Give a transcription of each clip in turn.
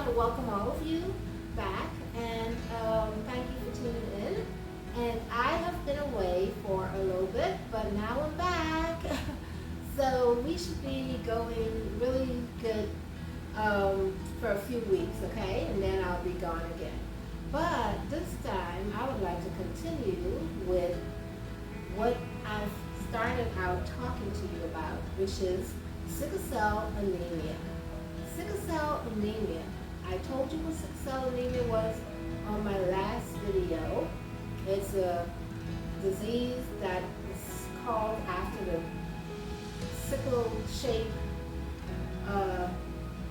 want to welcome all of you back and thank you for tuning in. And I have been away for a little bit, but now I'm back. So we should be going really good for a few weeks, okay? And then I'll be gone again. But this time I would like to continue with what I've started out talking to you about, which is sickle cell anemia. Sickle cell anemia. I told you what sickle cell anemia was on my last video. It's a disease that is called after the sickle-shaped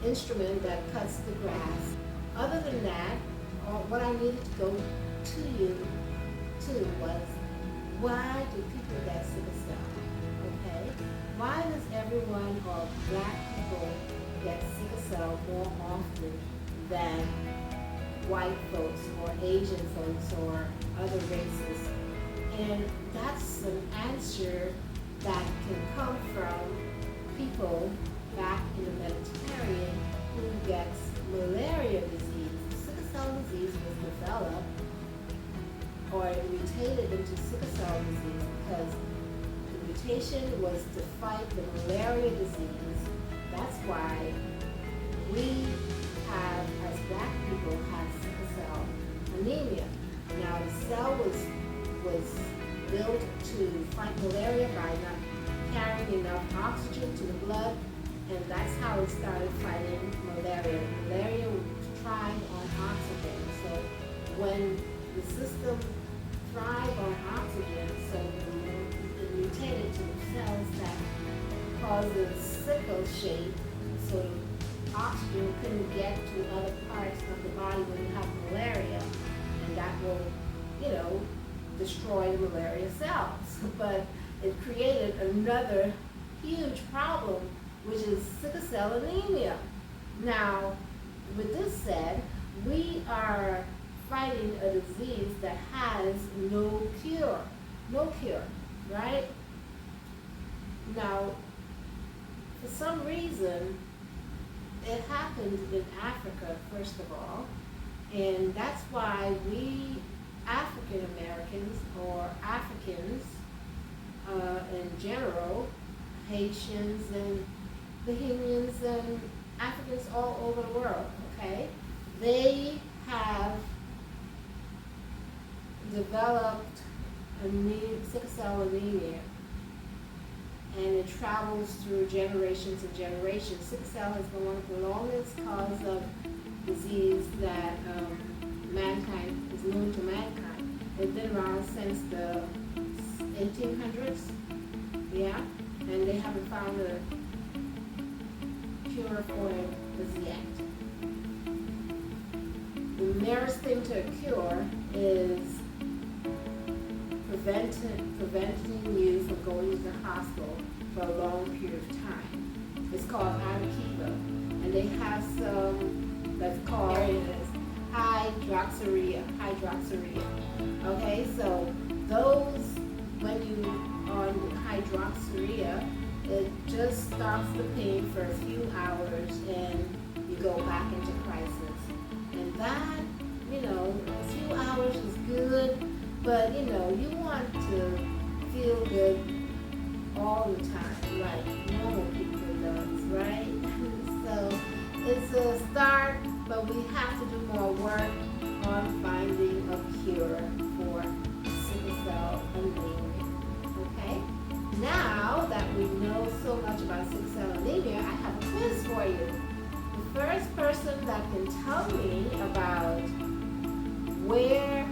instrument that cuts the grass. Other than that, what I needed to go to you to was, why do people get sickle cell? Okay? Why does everyone or black people get sickle cell more often than white folks or Asian folks or other races? And that's an answer that can come from people back in the Mediterranean who gets malaria disease. Sickle cell disease was developed or mutated into sickle cell disease because the mutation was to fight the malaria disease. That's why we have, as black people, have sickle cell anemia. Now the cell was built to fight malaria by not carrying enough oxygen to the blood, and that's how it started fighting malaria. Malaria thrives on oxygen, so when the system thrives on oxygen, so it mutated to cells that causes sickle shape, so oxygen couldn't get to other parts of the body when you have malaria, and that will, destroy the malaria cells. But it created another huge problem, which is sickle cell anemia. Now, with this said, we are fighting a disease that has no cure. No cure, right? Now, for some reason, it happened in Africa, first of all, and that's why we African Americans or Africans in general, Haitians and Bahamians and Africans all over the world, okay, they have developed sickle cell anemia, and it travels through generations and generations. Sickle cell has been one of the longest causes of disease that mankind is known to mankind. It's been around since the 1800s, yeah, and they haven't found a cure for it as yet. The nearest thing to a cure is preventing you from going to the hospital for a long period of time. It's called Anakipa, and they have some that's called hydroxyurea. Okay, so those, when you on hydroxyurea, it just stops the pain for a few hours and you go back into crisis. And that, a few hours is good, but you want to feel good all the time, like normal people does, right? So it's a start, but we have to do more work on finding a cure for sickle cell anemia. Okay? Now that we know so much about sickle cell anemia, I have a quiz for you. The first person that can tell me about where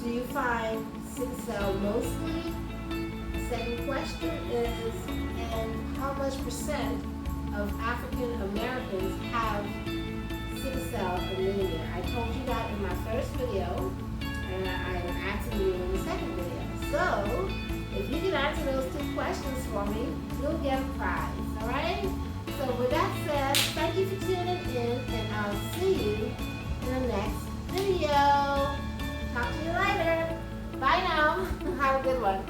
do you find sickle cell mostly? Second question is, and how much percent of African Americans have sickle cell anemia? I told you that in my first video, and I'm asking you in the second video. So, if you can answer those two questions for me, you'll get a prize, alright? So with that said, thank you for tuning in, and I'll see you in the next video. Talk to you later. Bye now. Have a good one.